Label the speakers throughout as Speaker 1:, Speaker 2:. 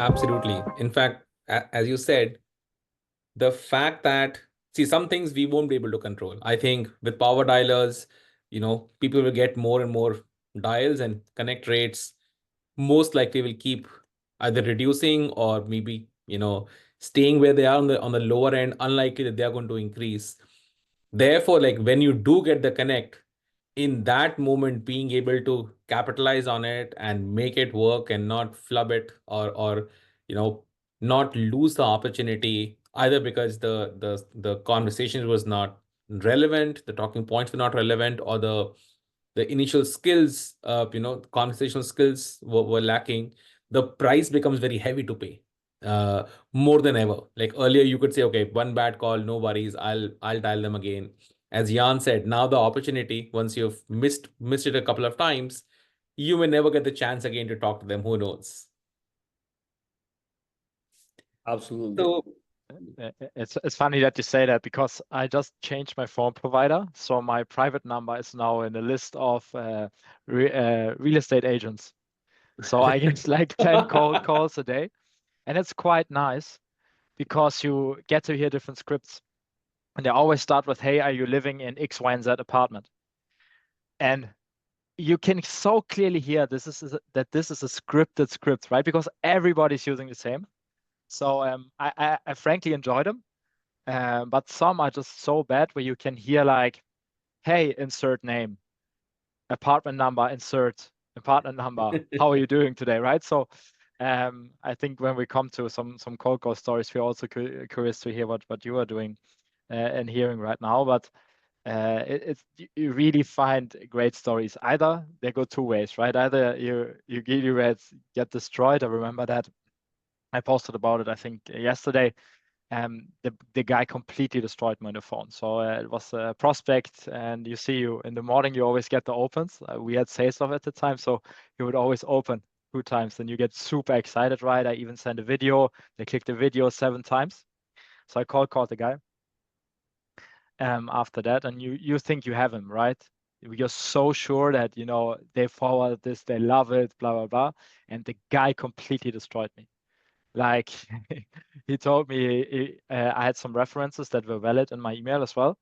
Speaker 1: Absolutely. In fact, as you said, the fact that, see, some things we won't be able to control. I think with power dialers, people will get more and more dials, and connect rates most likely will keep either reducing or maybe, staying where they are on the lower end, unlikely that they are going to increase. Therefore, like when you do get the connect, in that moment, being able to capitalize on it and make it work and not flub it, or you know not lose the opportunity, either because the conversation was not relevant, the talking points were not relevant, or the initial skills, conversational skills were lacking. The price becomes very heavy to pay, uh, more than ever. Like earlier, you could say, okay, one bad call, no worries, I'll dial them again. As Jan said, now the opportunity, once you've missed it a couple of times, you may never get the chance again to talk to them. Who knows?
Speaker 2: Absolutely.
Speaker 1: So
Speaker 3: It's funny that you say that, because I just changed my phone provider, so my private number is now in the list of real estate agents. So I get like 10 cold calls a day, and it's quite nice because you get to hear different scripts, and they always start with, "Hey, are you living in X, Y, and Z apartment?" And you can so clearly hear this is a scripted script, right? Because everybody's using the same. So I frankly enjoy them. But some are just so bad where you can hear like, "Hey, insert name, apartment number, insert apartment number. How are you doing today?" Right? So I think when we come to some cold call stories, we're also curious to hear what you are doing and hearing right now. But you really find great stories. Either they go two ways, right? Either you get destroyed. I remember that I posted about it, I think yesterday. The guy completely destroyed me on the phone. So it was a prospect, and you in the morning, you always get the opens. We had sales off at the time, so you would always open 2 times, and you get super excited, right? I even sent a video. They clicked the video 7 times. So I called the guy after that, and you think you have him, right? You're so sure that, they forward this, they love it, blah, blah, blah. And the guy completely destroyed me. Like he told me I had some references that were valid in my email as well.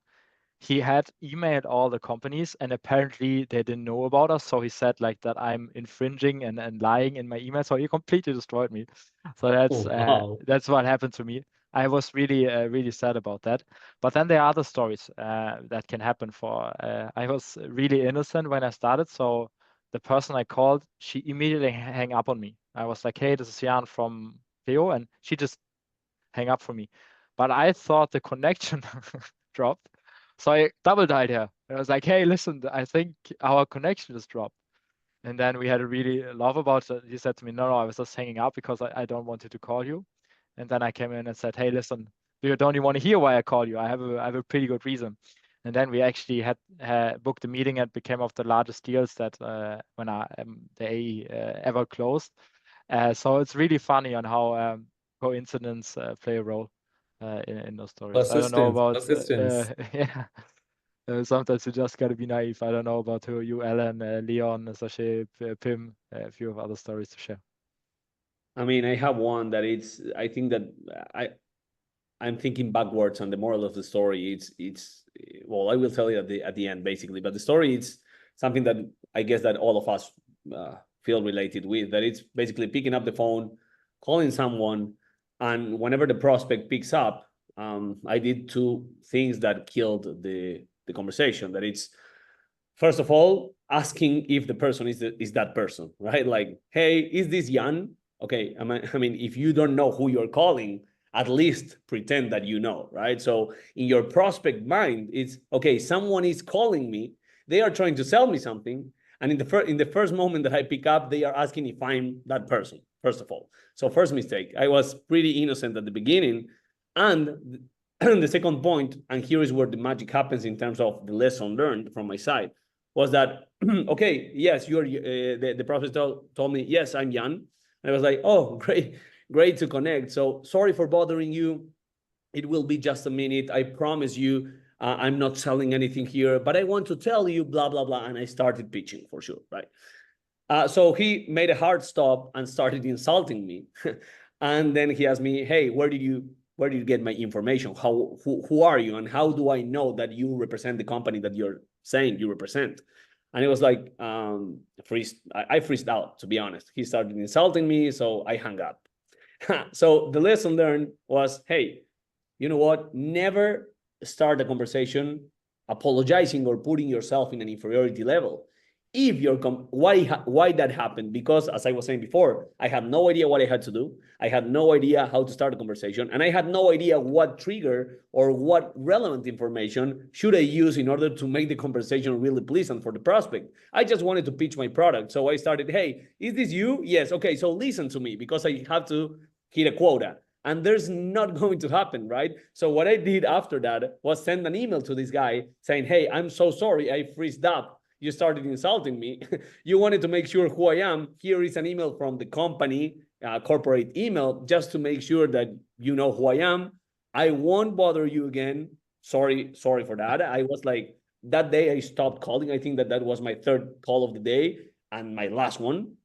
Speaker 3: He had emailed all the companies, and apparently they didn't know about us. So he said like that I'm infringing and lying in my email. So he completely destroyed me. So that's what happened to me. I was really sad about that. But then there are other stories that can happen. I was really innocent when I started. So the person I called, she immediately hang up on me. I was like, "Hey, this is Jan from Pleo," and she just hang up for me. But I thought the connection dropped. So I double dialed her. I was like, "Hey, listen, I think our connection just dropped." And then we had a really laugh about it. He said to me, "No, I was just hanging up because I don't want to call you." And then I came in and said, "Hey, listen, don't you want to hear why I called you? I have a pretty good reason." And then we actually had booked a meeting, and became of the largest deals that the AE ever closed. So it's really funny on how coincidence play a role in those stories. I don't know about
Speaker 1: persistence.
Speaker 3: yeah. Sometimes you just gotta be naive. I don't know about who you, Alan, Leon, Sachet, Pim, a few of other stories to share.
Speaker 2: I mean, I have one that I think that I'm thinking backwards, and the moral of the story, it's well, I will tell you at the end, basically. But the story is something that I guess that all of us feel related with. That it's basically picking up the phone, calling someone, and whenever the prospect picks up, I did 2 things that killed the conversation. That it's, first of all, asking if the person is that person, right? Like, "Hey, is this Jan?" Okay, I mean, if you don't know who you're calling, at least pretend that you know, right? So in your prospect mind, it's okay, someone is calling me, they are trying to sell me something, and in the first moment that I pick up, they are asking if I'm that person, first of all. So first mistake, I was pretty innocent at the beginning. And the second point, and here is where the magic happens in terms of the lesson learned from my side, was that okay, yes, you're the prospect told me, "Yes, I'm Jan." And I was like, "Oh, great to connect. So sorry for bothering you. It will be just a minute. I promise you, I'm not selling anything here, but I want to tell you, blah, blah, blah." And I started pitching for sure, right? So he made a hard stop and started insulting me. And then he asked me, hey, where did you get my information? Who are you? And how do I know that you represent the company that you're saying you represent? And it was like, I freezed out, to be honest. He started insulting me, so I hung up. So the lesson learned was, hey, you know what? Never start a conversation apologizing or putting yourself in an inferiority level. If you're why that happened? Because as I was saying before, I had no idea what I had to do. I had no idea how to start a conversation, and I had no idea what trigger or what relevant information should I use in order to make the conversation really pleasant for the prospect. I just wanted to pitch my product, so I started, hey, is this you? Yes. Okay, so listen to me, because I have to hit a quota. And there's not going to happen, right? So what I did after that was send an email to this guy saying, hey, I'm so sorry, I freezed up. You started insulting me. You wanted to make sure who I am. Here is an email from the company, corporate email, just to make sure that you know who I am. I won't bother you again. Sorry for that. I was like, that day I stopped calling. I think that was my third call of the day and my last one.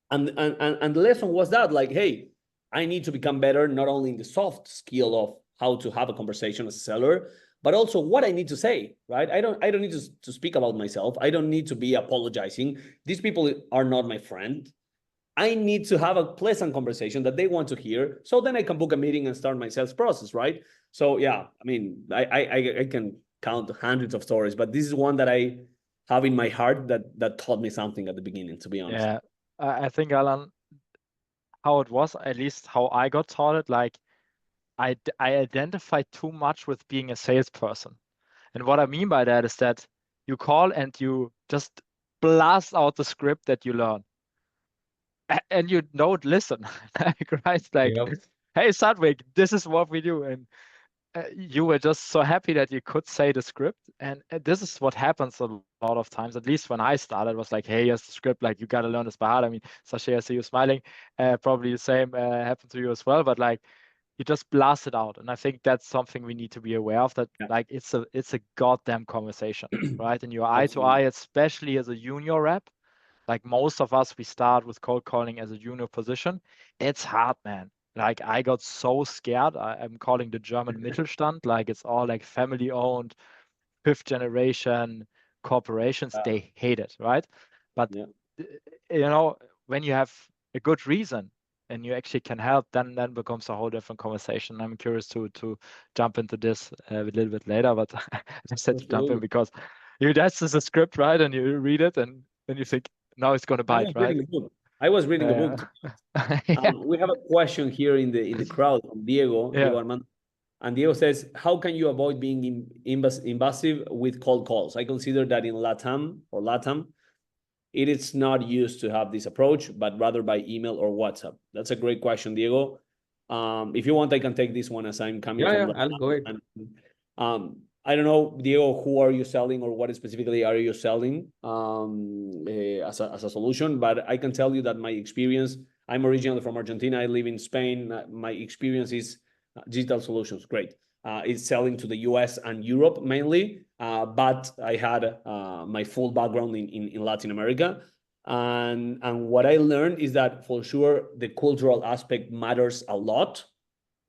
Speaker 2: And the lesson was that, like, hey, I need to become better, not only in the soft skill of how to have a conversation as a seller, but also what I need to say, right? I don't need to speak about myself. I don't need to be apologizing. These people are not my friend. I need to have a pleasant conversation that they want to hear. So then I can book a meeting and start my sales process, right? So yeah, I mean, I can count hundreds of stories, but this is one that I have in my heart that taught me something at the beginning, to be honest.
Speaker 3: Yeah, I think, Alan, how it was, at least how I got taught it, like I identify too much with being a salesperson. And what I mean by that is that you call and you just blast out the script that you learn. And you don't listen. Right? Like,
Speaker 1: Yep.
Speaker 3: hey, Satwick, this is what we do. And you were just so happy that you could say the script. And this is what happens a lot of times, at least when I started, was like, hey, here's the script, like you got to learn this by heart. I mean, Sasha, I see you smiling. Probably the same happened to you as well, but like you just blast it out. And I think that's something we need to be aware of, that like it's a goddamn conversation, right? And you're eye to eye, especially as a junior rep. Like most of us, we start with cold calling as a junior position. It's hard, man. Like I got so scared. I'm calling the German Mittelstand, like it's all like family owned, fifth generation corporations. They hate it, right? But you know, when you have a good reason and you actually can help, then becomes a whole different conversation. I'm curious to jump into this a little bit later, but I just said to jump in because that's a script, right? And you read it and then you think, now it's going to bite, right?
Speaker 2: I was reading the book. We have a question here in the crowd from Diego Armando. And Diego says, how can you avoid being invasive with cold calls? I consider that in LATAM, it is not used to have this approach, but rather by email or WhatsApp. That's a great question, Diego. If you want, I can take this one as I'm coming from LATAM.
Speaker 1: I'll go ahead.
Speaker 2: And, I don't know, Diego, who are you selling or what specifically are you selling as a solution? But I can tell you that my experience, I'm originally from Argentina. I live in Spain. My experience is digital solutions. Great. It's selling to the US and Europe mainly. But I had my full background in Latin America. And what I learned is that for sure, the cultural aspect matters a lot.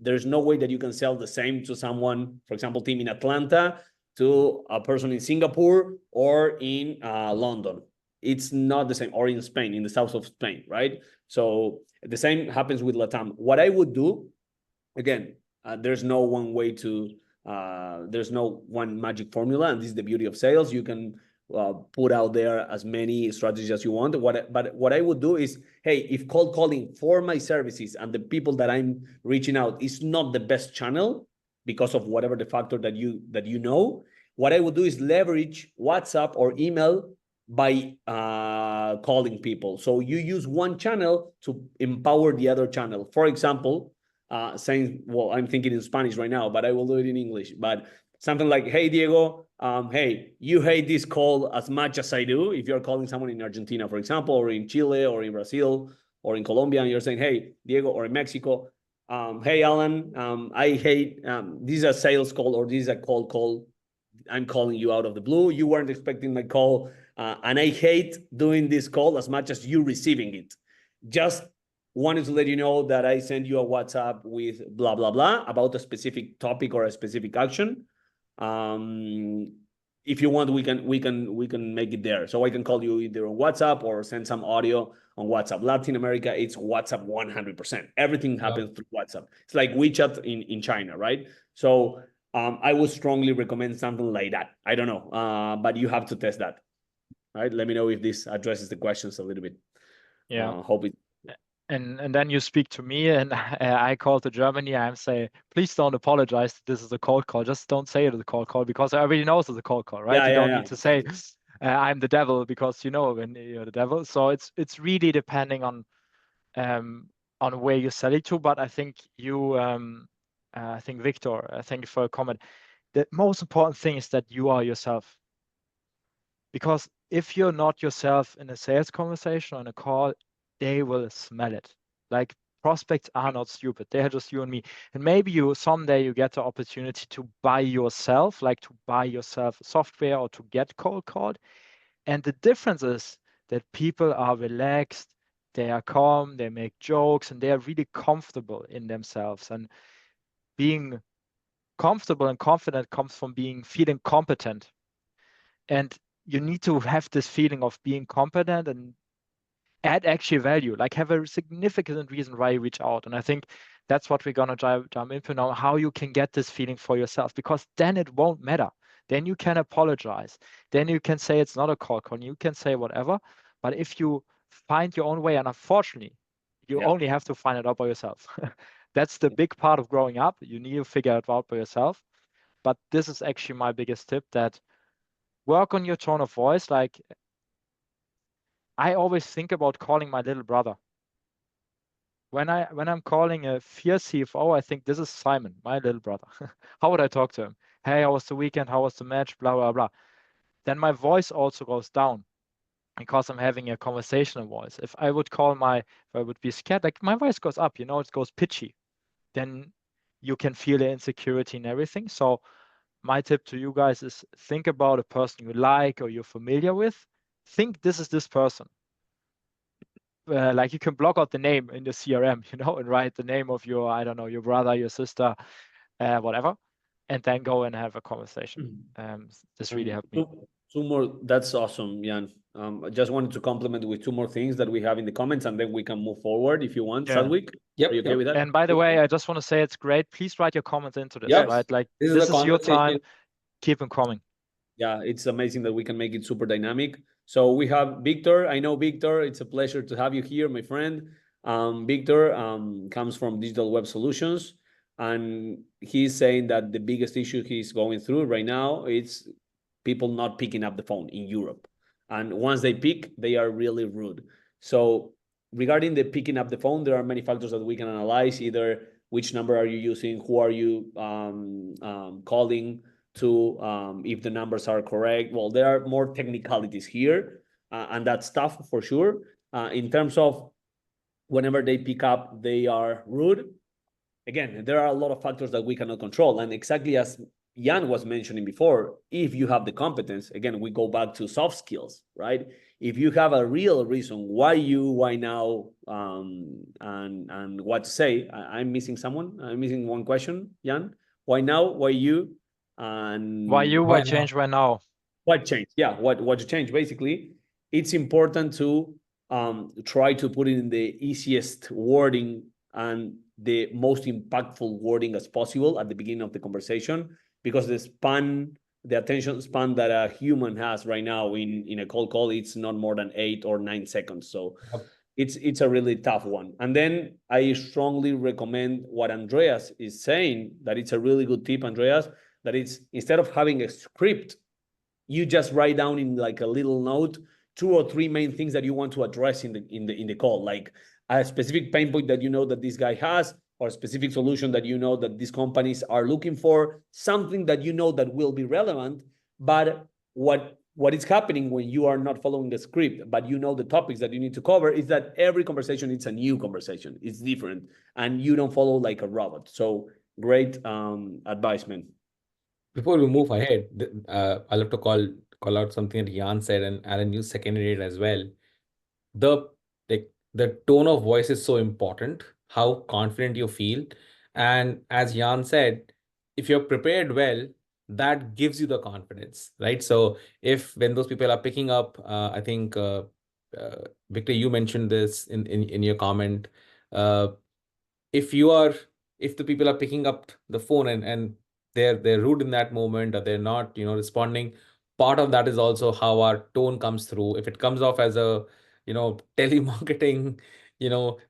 Speaker 2: There's no way that you can sell the same to someone, for example, team in Atlanta, to a person in Singapore or in London. It's not the same, or in Spain, in the south of Spain, right? So the same happens with LATAM. What I would do, again, there's no one way to, there's no one magic formula, and this is the beauty of sales. You can put out there as many strategies as you want. But what I would do is, hey, if cold calling for my services and the people that I'm reaching out is not the best channel because of whatever the factor that you know, what I would do is leverage WhatsApp or email by calling people. So you use one channel to empower the other channel. For example, saying, well, I'm thinking in Spanish right now, but I will do it in English. But something like, hey, Diego, hey, you hate this call as much as I do. If you're calling someone in Argentina, for example, or in Chile, or in Brazil, or in Colombia, and you're saying, hey, Diego, or in Mexico, hey, Alan, I hate, this is a sales call, or this is a cold call. I'm calling you out of the blue. You weren't expecting my call, and I hate doing this call as much as you receiving it. Just wanted to let you know that I send you a WhatsApp with blah, blah, blah about a specific topic or a specific action. If you want, we can make it there. So I can call you either on WhatsApp or send some audio on WhatsApp. Latin America, it's WhatsApp 100%. Everything happens through WhatsApp. It's like WeChat in China, right? So I would strongly recommend something like that. I don't know, but you have to test that, right? Let me know if this addresses the questions a little bit.
Speaker 3: Yeah.
Speaker 2: Hope it.
Speaker 3: And then you speak to me, and I call to Germany. I'm say, please don't apologize. This is a cold call. Just don't say it is a cold call, because everybody knows it's a cold call, right? You don't need to say I'm the devil, because you know when you're the devil. So it's really depending on where you sell it to. But I think you, I think Victor, thank you for a comment. The most important thing is that you are yourself. Because if you're not yourself in a sales conversation or in a call, they will smell it. Like, prospects are not stupid. They're just you and me. And maybe someday you get the opportunity to buy yourself, like to buy yourself software or to get cold called. And the difference is that people are relaxed, they are calm, they make jokes, and they are really comfortable in themselves. And being comfortable and confident comes from feeling competent. And you need to have this feeling of being competent and add actually value, like have a significant reason why you reach out. And I think that's what we're going to jump into now, how you can get this feeling for yourself, because then it won't matter. Then you can apologize. Then you can say it's not a call call. You can say whatever. But if you find your own way, and unfortunately, you only have to find it out by yourself. That's the big part of growing up. You need to figure it out by yourself. But this is actually my biggest tip, that work on your tone of voice. Like, I always think about calling my little brother. When I'm calling a fierce CFO, I think this is Simon, my little brother. How would I talk to him? Hey, how was the weekend? How was the match? Blah, blah, blah. Then my voice also goes down because I'm having a conversational voice. If I would be scared, like, my voice goes up, it goes pitchy. Then you can feel the insecurity and everything. So my tip to you guys is, think about a person you like or you're familiar with. Think this is this person. Like, you can block out the name in the CRM, and write the name of your, I don't know, your brother, your sister, whatever, and then go and have a conversation. This really helped me.
Speaker 2: Two more. That's awesome, Jan. I just wanted to compliment with two more things that we have in the comments, and then we can move forward if you want. Satwick, are you okay with that?
Speaker 3: And by the way, I just want to say it's great. Please write your comments into this, right? Like,
Speaker 1: this
Speaker 3: is your time. Keep them coming.
Speaker 2: Yeah, it's amazing that we can make it super dynamic. So we have Victor. I know Victor. It's a pleasure to have you here, my friend. Victor comes from Digital Web Solutions, and he's saying that the biggest issue he's going through right now is people not picking up the phone in Europe. And once they pick, they are really rude. So regarding the picking up the phone, there are many factors that we can analyze, either which number are you using, who are you calling to, if the numbers are correct. Well, there are more technicalities here, and that's tough for sure. In terms of whenever they pick up, they are rude. Again, there are a lot of factors that we cannot control. And exactly as Jan was mentioning before, if you have the competence, again, we go back to soft skills, right? If you have a real reason why now, and what to say. I'm missing someone. I'm missing one question, Jan. Why now? Why you? And
Speaker 3: why you? Why change? Why now?
Speaker 2: What changed? Yeah, what to change? Basically, it's important to try to put it in the easiest wording and the most impactful wording as possible at the beginning of the conversation, because the attention span that a human has right now in a cold call, it's not more than 8 or 9 seconds. So it's a really tough one. And then I strongly recommend what Andreas is saying, that it's a really good tip, Andreas, that it's, instead of having a script, you just write down in like a little note 2 or 3 main things that you want to address in the call, like a specific pain point that that this guy has, or a specific solution that that these companies are looking for, something that that will be relevant. But what is happening when you are not following the script, but the topics that you need to cover, is that every conversation, it's a new conversation. It's different, and you don't follow like a robot. So great advice, man.
Speaker 1: Before we move ahead, I'll have to call out something that Jan said, and Alan, you seconded it as well. The the tone of voice is so important, how confident you feel. And as Jan said, if you're prepared well, that gives you the confidence, right? So if when those people are picking up, I think Victor, you mentioned this in your comment. Uh, if you are if the people are picking up the phone and they're rude in that moment, or they're not responding, part of that is also how our tone comes through. If it comes off as a telemarketing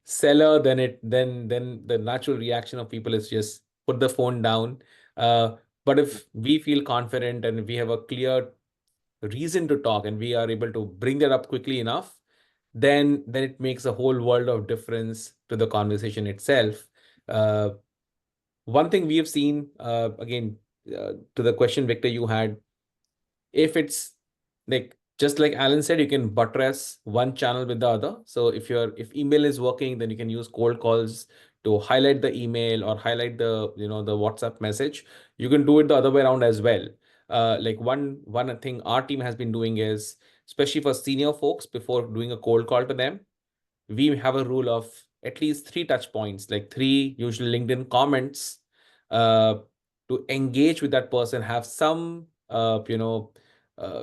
Speaker 1: seller, then the natural reaction of people is just put the phone down. uh, but if we feel confident and we have a clear reason to talk and we are able to bring that up quickly enough, then it makes a whole world of difference to the conversation itself. Uh, One thing we have seen, again, to the question, Victor, you had, if it's like just like Alan said, you can buttress one channel with the other. So if email is working, then you can use cold calls to highlight the email or highlight the WhatsApp message. You can do it the other way around as well. Like one thing our team has been doing is, especially for senior folks, before doing a cold call to them, we have a rule of at least three touch points, like three usual LinkedIn comments, uh, to engage with that person, have some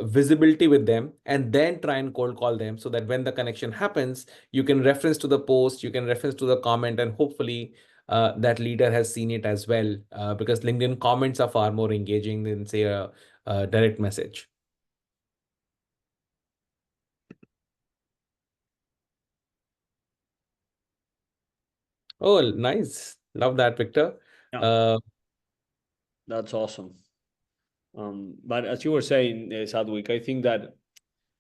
Speaker 1: visibility with them, and then try and cold call them, so that when the connection happens, you can reference to the post, you can reference to the comment, and hopefully that leader has seen it as well, because LinkedIn comments are far more engaging than, say, a direct message. Oh, nice. Love that, Victor.
Speaker 2: Yeah.
Speaker 1: Uh,
Speaker 2: That's awesome. But as you were saying, Sadwick, I think that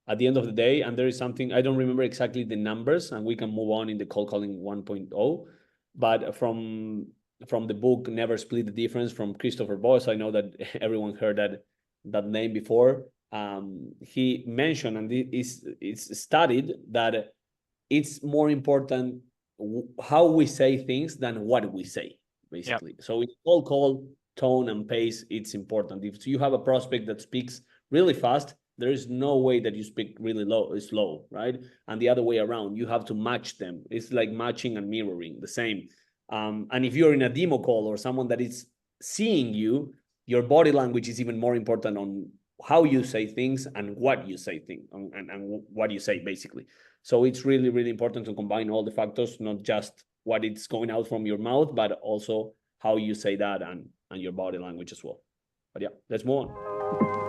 Speaker 2: at the end of the day, and there is something, I don't remember exactly the numbers, and we can move on in the cold calling 1.0, but from the book Never Split the Difference from Christopher Boss, I know that everyone heard that name before. He mentioned, and it's studied, that it's more important how we say things than what we say, basically. Yeah. So in cold call, tone and pace, it's important. If you have a prospect that speaks really fast, there is no way that you speak really slow, right? And the other way around, you have to match them. It's like matching and mirroring, the same. And if you're in a demo call or someone that is seeing you, your body language is even more important on how you say things and what you say things and what you say, basically. So it's really, really important to combine all the factors, not just what it's going out from your mouth, but also how you say that and your body language as well. But yeah, let's move on.